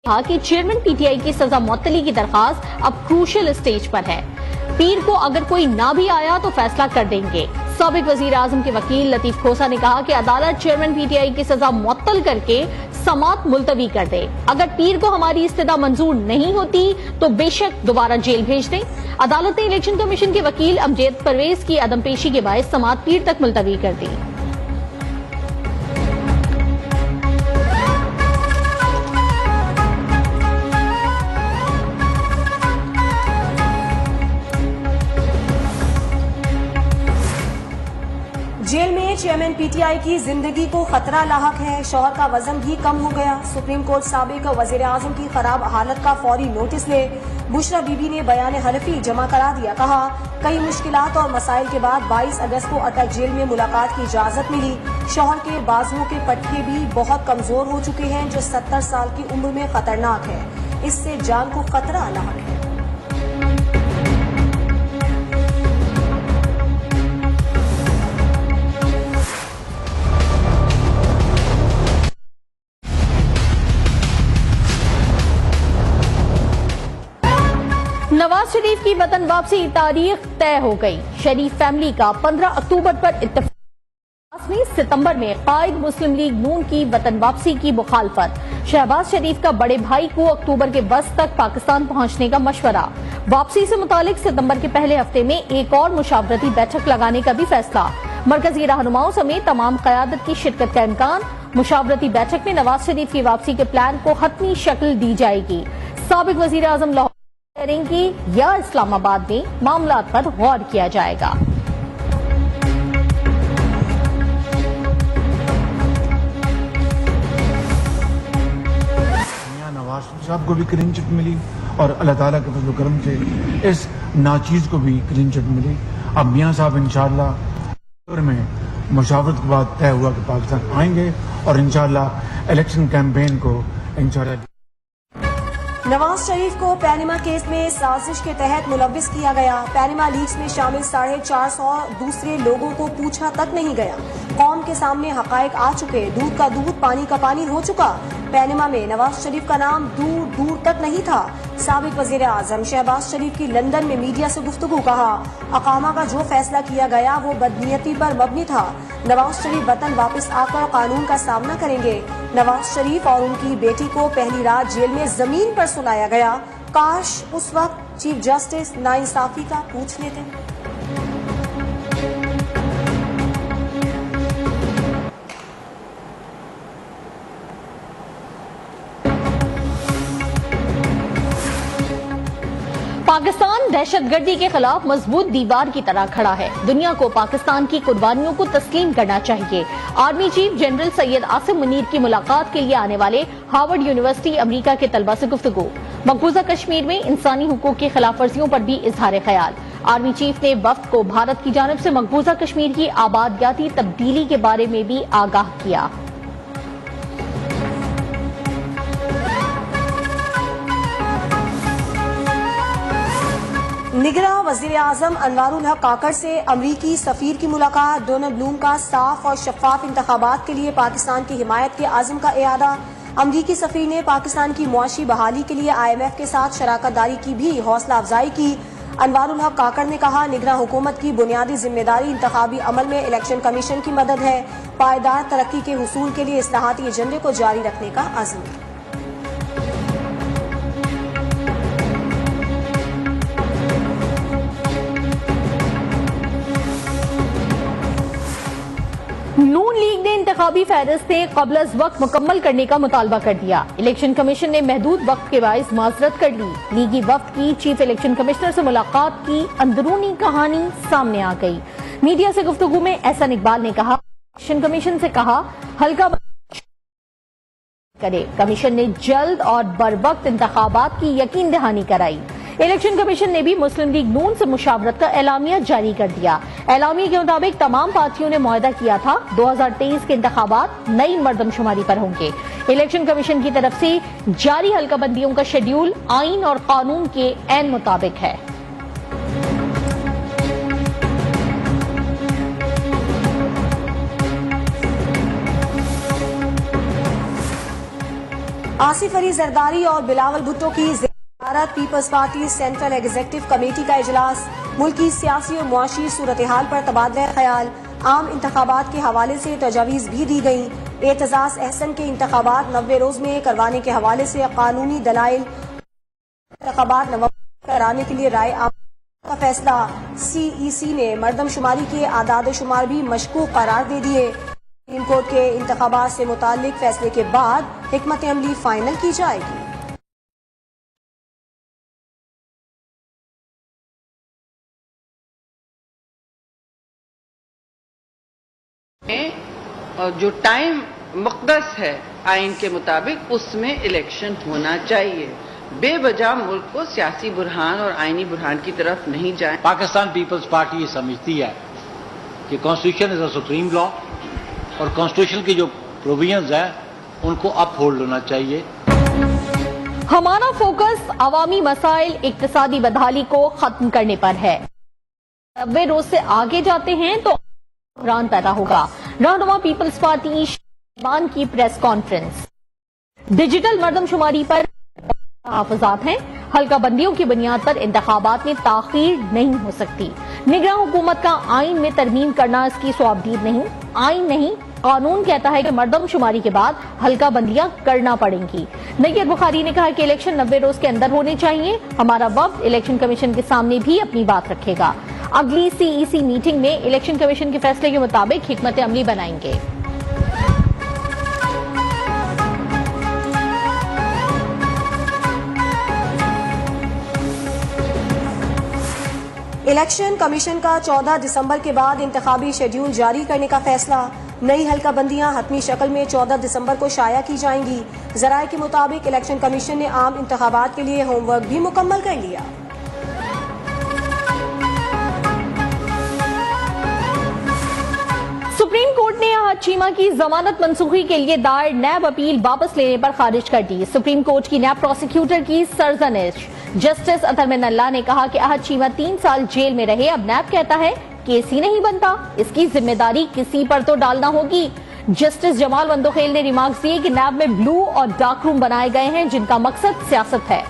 कहा कि chairman PTI की सजा मुअत्तली की दरखास्त अब क्रूशल स्टेज पर है। पीर को अगर कोई ना भी आया तो फैसला कर देंगे। साबिक वजीर आजम के वकील लतीफ खोसा ने कहा कि अदालत चेयरमैन पीटीआई की सजा मुअत्तल करके समात मुलतवी कर दे। अगर पीर को हमारी इस्तदा मंजूर नहीं होती तो बेशक दोबारा जेल भेज दें। अदालत ने इलेक्शन कमीशन के वकील अमजद परवेज की अदमपेशी के बायस समात पीर तक मुलतवी कर दी। जेल में चेयरमैन पीटीआई की जिंदगी को खतरा लाहक है। शौहर का वजन भी कम हो गया। सुप्रीम कोर्ट साबिक वजीर आजम की खराब हालत का फौरी नोटिस ले। बुशरा बीबी ने बयान हलफी जमा करा दिया। कहा, कई मुश्किलात और मसाइल के बाद 22 अगस्त को अटक जेल में मुलाकात की इजाजत मिली। शौहर के बाजुओं के पट्टे भी बहुत कमजोर हो चुके हैं, जो 70 साल की उम्र में खतरनाक है। इससे जान को खतरा लाहक है। नवाज शरीफ की वतन वापसी की तारीख तय हो गई। शरीफ फैमिली का 15 अक्टूबर पर इत्तेफाक में सितंबर में कायद मुस्लिम लीग नून की वतन वापसी की मुखालफत। शहबाज शरीफ का बड़े भाई को अक्टूबर के बस तक पाकिस्तान पहुंचने का मशवरा। वापसी से मुतालिक सितंबर के पहले हफ्ते में एक और मुशावरती बैठक लगाने का भी फैसला। मरकजी रहनुमाओं समेत तमाम क़यादत की शिरकत का इम्कान। मुशावरती बैठक में नवाज शरीफ की वापसी के प्लान को हतमी शक्ल दी जाएगी। साबिक वजीर आजम लाहौर करेंगे या इस्लामाबाद में मामला पर गौर किया जाएगा। नवाज साहब को भी क्लीन चिट मिली और अल्लाह ताला के फजल करम से इस नाचीज को भी क्लीन चिट मिली। अब मियां साहब इंशाअल्लाह में मुशावरत के बाद तय हुआ कि पाकिस्तान आएंगे और इंशाअल्लाह इलेक्शन कैंपेन को इंशाअल्लाह। नवाज शरीफ को पैनिमा केस में साजिश के तहत मुलव्विस किया गया। पैनिमा लीक्स में शामिल 450 दूसरे लोगों को पूछा तक नहीं गया। कौम के सामने हकायक आ चुके। दूध का दूध, पानी का पानी हो चुका। पैनिमा में नवाज शरीफ का नाम दूर दूर तक नहीं था। साबिक वजीर आजम शहबाज शरीफ की लंदन में मीडिया से गुफ्तगू। कहा, अकामा का जो फैसला किया गया वो बदनीयती पर मबनी था। नवाज शरीफ वतन वापस आकर कानून का सामना करेंगे। नवाज शरीफ और उनकी बेटी को पहली रात जेल में जमीन पर सुलाया गया। काश उस वक्त चीफ जस्टिस नाइंसाफी का पूछ लेते। पाकिस्तान दहशतगर्दी के खिलाफ मजबूत दीवार की तरह खड़ा है। दुनिया को पाकिस्तान की कुर्बानियों को तस्लीम करना चाहिए। Army chief general Syed Asim Munir की मुलाकात के लिए आने वाले हार्वर्ड यूनिवर्सिटी अमेरिका के तलबा से गुफ्तगू। मकबूजा कश्मीर में इंसानी हुकूक की खिलाफ वर्जियों पर भी इजहार ख्याल। आर्मी चीफ ने वफ्द को भारत की जानिब से मकबूजा कश्मीर की आबादियाती तब्दीली के बारे में भी आगाह किया। निगरां वजीर आजम अनवारुल हक काकड़ से अमरीकी सफीर की मुलाकात। डोनाल्ड ब्लूम का साफ और शफाफ इंतखाबात के लिए पाकिस्तान की हिमायत के आज़म का इरादा। अमरीकी सफीर ने पाकिस्तान की मुआशी बहाली के लिए IMF के साथ शराकत दारी की भी हौसला अफजाई की। अनवारुल हक काकड़ ने कहा, निगरां हुकूमत की बुनियादी जिम्मेदारी इंतखाबी अमल में इलेक्शन कमीशन की मदद है। पायदार तरक्की के हुसूल के लिए इस्लाहाती एजेंडे को जारी रखने का अज़्म। नून लीग ने इंतखाबी फहरिस्तें क़ब्ल अज़ वक्त मुकम्मल करने का मुतालबा कर दिया। इलेक्शन कमीशन ने महदूद वक्त के बाइस माजरत कर ली। लीगी वफ्द की चीफ इलेक्शन कमिश्नर से मुलाकात की अंदरूनी कहानी सामने आ गई। मीडिया से गुफ्तगू में एहसन इकबाल ने कहा, इलेक्शन कमीशन से कहा हल्का करे। कमीशन ने जल्द और बरवक्त इंतखाबात की यकीन दहानी कराई। इलेक्शन कमीशन ने भी मुस्लिम लीग नून से मुशावरत का एलामिया जारी कर दिया। एलामिया के मुताबिक तमाम पार्टियों ने मुआहदा किया था 2023 के इंतखाबात नई मर्दमशुमारी पर होंगे। इलेक्शन कमीशन की तरफ से जारी हल्काबंदियों का शेड्यूल आईन और कानून के ऐन मुताबिक है। आसिफ अली जरदारी और बिलावल भुट्टो की Bharat people's party central executive committee का इजलास। मुल्की सियासी और मुआशी सूरत हाल पर तबादला ख्याल। आम इंतखाबात के हवाले से तजावीज भी दी गई। एतजाज अहसन के इंतखाबात 90 रोज में करवाने के हवाले से कानूनी दलाइल। इंतखाबात नवंबर कराने के लिए राय आम का फैसला। CEC ने मर्दमशुमारी के आदाद शुमार भी मशकूक करार दे दिए। सुप्रीम कोर्ट के इंतखाबात से मुताल्लिक फैसले के बाद हिकमत अमली फाइनल की जाएगी। और जो टाइम मुक़द्दस है आइन के मुताबिक उसमें इलेक्शन होना चाहिए। बेवजह मुल्क को सियासी बुरहान और आइनी बुरहान की तरफ नहीं जाए। पाकिस्तान पीपल्स पार्टी ये समझती है कि constitution is a supreme law और कॉन्स्टिट्यूशन की जो प्रोविजंस है उनको अपहोल्ड होना चाहिए। हमारा फोकस अवामी मसाइल इक्तिसादी बदहाली को खत्म करने पर है। 90 रोज से आगे जाते हैं तो बहरान पैदा होगा। रहनुमा पीपल्स पार्टी शाबान की प्रेस कॉन्फ्रेंस। डिजिटल मर्दमशुमारी पर तहफ़्फ़ुज़ात हैं। हल्का बंदियों की बुनियाद पर इंतखाबात में ताखीर नहीं हो सकती। निगरां हुकूमत का आइन में तरमीम करना इसकी सवाबदीद नहीं। आइन नहीं, कानून कहता है कि मर्दमशुमारी के बाद हल्का बंदियां करना पड़ेंगी। नैयर बुखारी ने कहा कि इलेक्शन 90 रोज के अंदर होने चाहिए। हमारा वफ्द इलेक्शन कमीशन के सामने भी अपनी बात रखेगा। अगली CEC मीटिंग में इलेक्शन कमीशन के फैसले के मुताबिक हिकमत अमली बनाएंगे। इलेक्शन कमीशन का 14 दिसंबर के बाद इंतखाबी शेड्यूल जारी करने का फैसला। नई हल्का बंदियां हतमी शक्ल में 14 दिसंबर को शाया की जाएंगी। जराये के मुताबिक इलेक्शन कमीशन ने आम इंतखाबात के लिए होमवर्क भी मुकम्मल कर लिया। सुप्रीम कोर्ट ने अहद चीमा की जमानत मंसूखी के लिए दायर नैब अपील वापस लेने पर खारिज कर दी। सुप्रीम कोर्ट की नैब प्रोसिक्यूटर की सरजनिश। जस्टिस अतर मिनल्ला ने कहा कि अहद चीमा 3 साल जेल में रहे, अब नैब कहता है केस ही नहीं बनता, इसकी जिम्मेदारी किसी पर तो डालना होगी। जस्टिस जमाल वंदोखेल ने रिमार्क्स दिए कि नैब में ब्लू और डार्क रूम बनाए गए हैं जिनका मकसद सियासत है।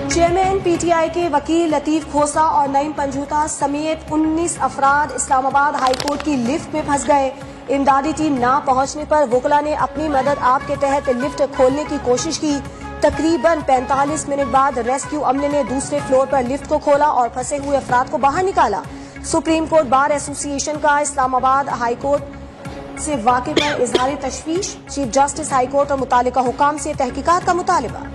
चेयरमैन PTI के वकील लतीफ खोसा और नईम पंजूता समेत 19 अफराद इस्लामाबाद हाईकोर्ट की लिफ्ट में फंस गए। इमदादी टीम ना पहुंचने पर वकला ने अपनी मदद आप के तहत लिफ्ट खोलने की कोशिश की। तकरीबन 45 मिनट बाद रेस्क्यू अमले ने दूसरे फ्लोर पर लिफ्ट को खोला और फंसे हुए अफराद को बाहर निकाला। सुप्रीम कोर्ट बार एसोसिएशन का इस्लामाबाद हाईकोर्ट से वाक़े पर इजहार तशवीश। चीफ जस्टिस हाईकोर्ट और मुतालिका हुकाम से तहकीकात का मुतालिबा।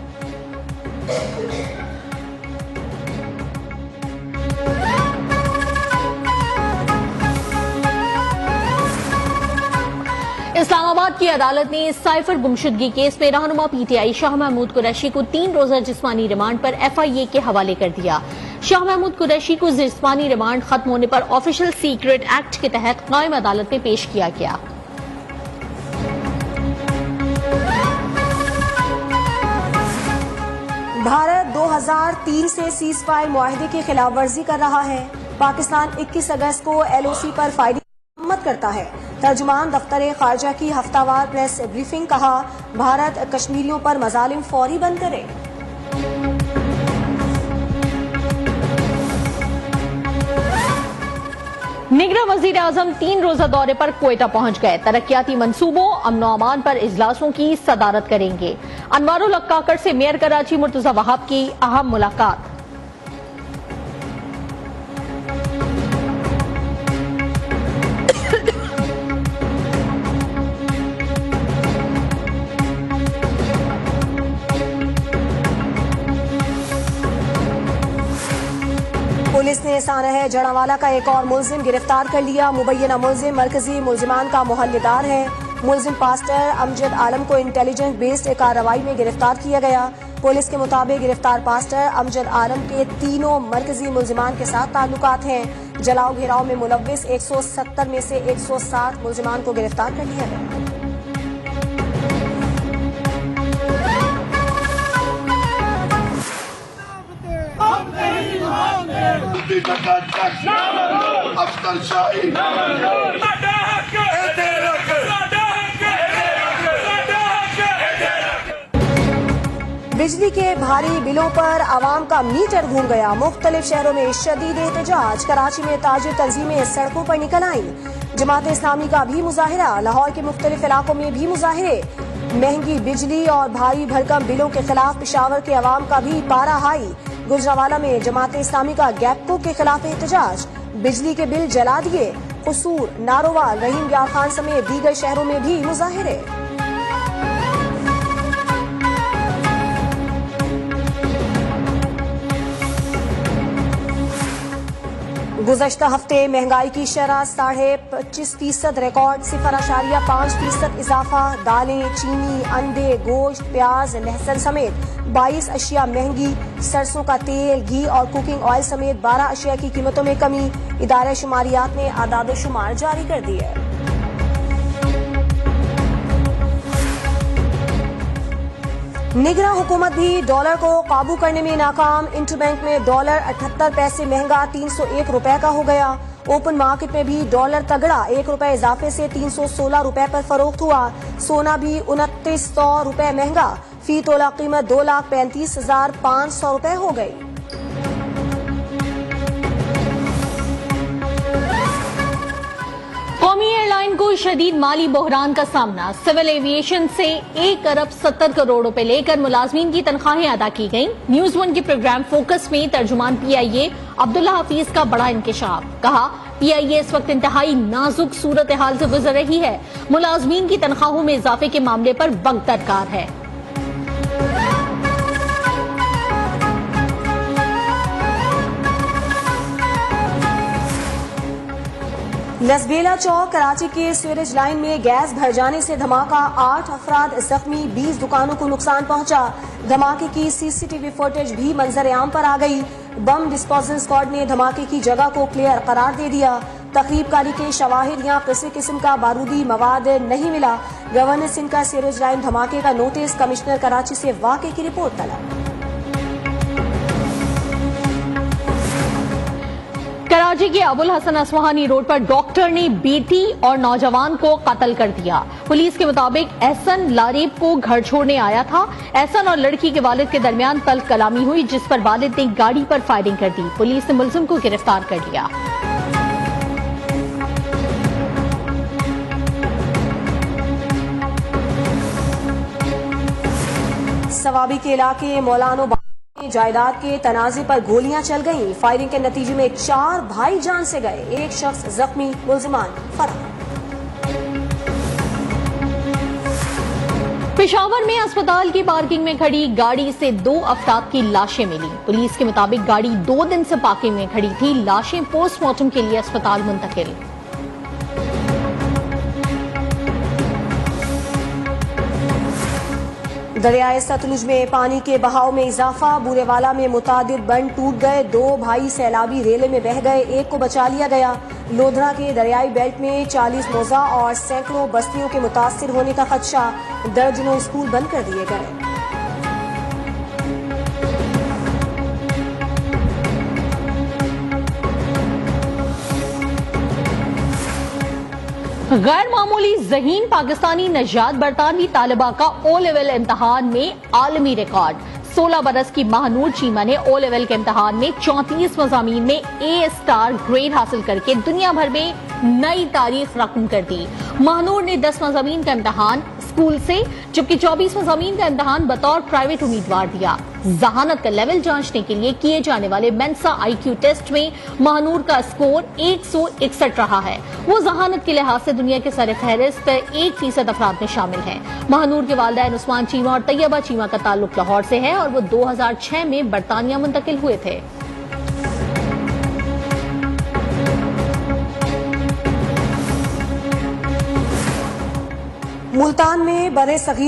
इस्लामाबाद की अदालत ने साइफर गुमशुदगी केस में रहनुमा PTI शाह महमूद कुरैशी को 3 रोजा जिस्मानी रिमांड पर FIA के हवाले कर दिया। शाह महमूद कुरैशी को जिस्मानी रिमांड खत्म होने पर ऑफिशियल सीक्रेट एक्ट के तहत कायम अदालत में पेश किया गया। भारत 2003 से सीजफायर मुआहदे की खिलाफ वर्जी कर रहा है। पाकिस्तान 21 अगस्त को LOC पर फायरिंग मत करता है। तर्जुमान दफ्तर खारजा की हफ्तावार प्रेस ब्रीफिंग। कहा, भारत कश्मीरियों पर मजालिम फौरी बंद करे। निगरां वजीर आजम 3 रोजा दौरे पर क्वेटा पहुंच गए। तरक्याती मंसूबों, अमनो अमान पर इजलासों की सदारत करेंगे। अनवारुल हक काकड़ से मेयर कराची मुर्तजा वहाब की अहम मुलाकात। पुलिस ने सानह जड़ावाला का एक और मुलजिम गिरफ्तार कर लिया। मुबैना मुलजिम मरकजी मुलजिमान का मोहल्लेदार है। मुलजिम पास्टर अमजद आलम को इंटेलिजेंस बेस्ड कार्रवाई में गिरफ्तार किया गया। पुलिस के मुताबिक गिरफ्तार पास्टर अमजद आलम के तीनों मरकजी मुलजिमान के साथ ताल्लुकात हैं। जलाओ घेराव में मुलव्विस 170 में से 160 मुलजिमान को गिरफ्तार कर लिया गया। अफजल शाही बिजली के भारी बिलों पर आवाम का मीटर घूम गया। मुख्तलिफ शहरों में शदीद एहतजाज। कराची में ताजिर तंजीमें सड़कों पर निकल आईं। जमात इस्लामी का भी मुजाहिरा। लाहौर के मुख्तलिफ इलाकों में भी मुजाहिरे। महंगी बिजली और भारी भरकम बिलों के खिलाफ पेशावर के अवाम का भी पारा हाई। गुजरावाला में जमात इस्लामी का गैपको के खिलाफ एहतजाज। बिजली के बिल जला दिए। कसूर, नारोवाल, रहीम यार खान समेत दीगर शहरों में भी मुजाहिरे। गुज़श्ता हफ्ते महंगाई की शरह 25.5% रिकॉर्ड, 0.5% इजाफा। दालें, चीनी, अंडे, गोश्त, प्याज, लहसुन समेत 22 अशिया महंगी। सरसों का तेल, घी और कुकिंग ऑयल समेत 12 अशिया की कीमतों में कमी। इदारे शुमारियात ने आदाद शुमार जारी कर दिए। निगरां हुकूमत भी डॉलर को काबू करने में नाकाम। इंटरबैंक में डॉलर 78 पैसे महंगा 301 रुपए का हो गया। ओपन मार्केट में भी डॉलर तगड़ा 1 रुपए इजाफे से 316 रुपए पर फरोख्त हुआ। सोना भी 2900 रुपए महंगा, फी तोला कीमत 2,35,500 रुपए हो गई। कौमी एयरलाइन को शदीद माली बहरान का सामना। सिविल एविएशन से 1 अरब 70 करोड़ रुपए लेकर मुलाजमीन की तनख्वाहें अदा की गईं। न्यूज 1 के प्रोग्राम फोकस में तर्जुमान PIA अब्दुल्ला हफीज का बड़ा इंकशाफ। कहा, PIA इस वक्त इंतहाई नाजुक सूरत हाल से गुजर रही है। मुलाजमीन की तनख्वाहों में इजाफे के मामले पर वक्त दरकार है। लसबेला चौक कराची के सीवरेज लाइन में गैस भर जाने से धमाका, 8 अफराद जख्मी, 20 दुकानों को नुकसान पहुंचा। धमाके की CCTV फुटेज भी मंजर आम पर आ गई। बम डिस्पोजल स्क्वाड ने धमाके की जगह को क्लियर करार दे दिया। तकरीबकारी के शवाहिद या किसी किस्म का बारूदी मवाद नहीं मिला। गवर्नर सिंध का सीवरेज लाइन धमाके का नोटिस, कमिश्नर कराची से वाकई की रिपोर्ट तलब। कराची के अबुल हसन असफहानी रोड पर डॉक्टर ने बेटी और नौजवान को कत्ल कर दिया। पुलिस के मुताबिक एहसन लारेब को घर छोड़ने आया था। एहसन और लड़की के वालिद के दरमियान तल्ख कलामी हुई, जिस पर वालिद ने गाड़ी पर फायरिंग कर दी। पुलिस ने मुलजिम को गिरफ्तार कर लिया। सवाबी के इलाके मौलानो जायदाद के तनाजे पर गोलियां चल गईं। फायरिंग के नतीजे में 4 भाई जान से गए, 1 शख्स जख्मी, मुलजिमान फरार। पेशावर में अस्पताल की पार्किंग में खड़ी गाड़ी से 2 अफराद की लाशें मिली। पुलिस के मुताबिक गाड़ी 2 दिन से पार्किंग में खड़ी थी। लाशें पोस्टमार्टम के लिए अस्पताल मुंतकिल। दरियाए सतलुज में पानी के बहाव में इजाफा। बूरेवाला में मुतादिद बंद टूट गए, 2 भाई सैलाबी रेले में बह गए, 1 को बचा लिया गया। लोधरा के दरियाई बेल्ट में 40 मौजा और सैकड़ों बस्तियों के मुतासिर होने का खदशा। दर्जनों स्कूल बंद कर दिए गए। गैर मामूली ज़हीन पाकिस्तानी नजात बरतानवी तालिबा का O लेवल इम्तहान में आलमी रिकॉर्ड। 16 बरस की महानूर चीमा ने O लेवल के इम्तहान में 34 मज़ामीन में A* ग्रेड हासिल करके दुनिया भर में नई तारीख रकम कर दी। महानूर ने 10 मज़ामीन का इम्तहान स्कूल से, जबकि 24 मज़ामीन का इम्तहान बतौर प्राइवेट उम्मीदवार दिया। जहानत का लेवल जांचने के लिए किए जाने वाले मेंसा IQ टेस्ट में महानूर का स्कोर 161 रहा है। वो जहानत के लिहाज से दुनिया के सर फहरिस्त 1% अफराद में शामिल हैं। महानूर के वालिदैन उस्मान चीमा और तैयबा चीमा का ताल्लुक लाहौर से है और वो 2006 में बरतानिया मुंतकिल हुए थे। मुल्तान में बड़े सगीर